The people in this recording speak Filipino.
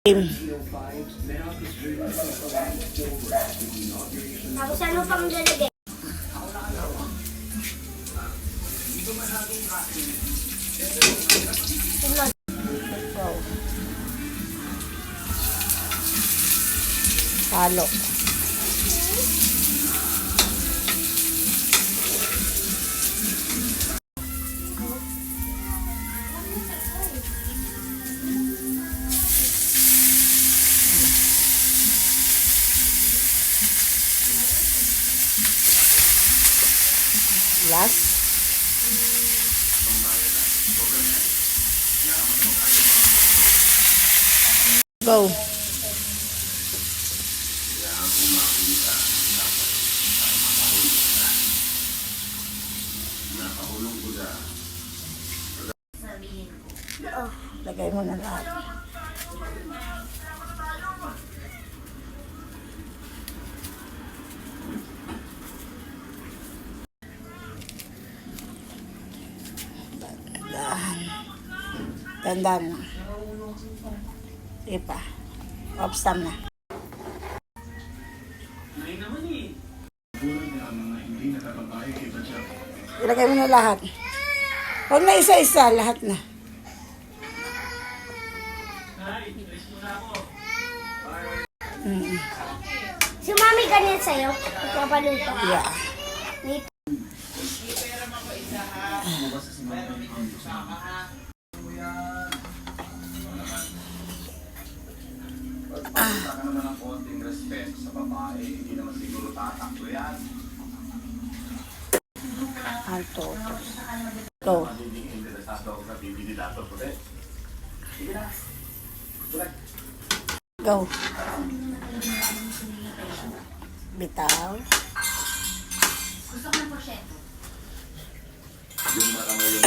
Tapos ano pang lalagay? Halo. Last. Go. Lagay mo na lahat. Tandaan na. Sige pa. Off-stam na. Ilagay mo na lahat. Huwag na isa-isa, lahat na. Si Mami ganyan sa'yo? Ikapaluto? Yeah. Pagpapita ka naman ng konting respeto sa babae, hindi naman siguro tatakbo yan. Alto. Go. Magiging interesado ako sa bibili dato ko rin. Sige na. Tulad. Go. Bitaw. Gusto ko ng porsyento. Yung marami yung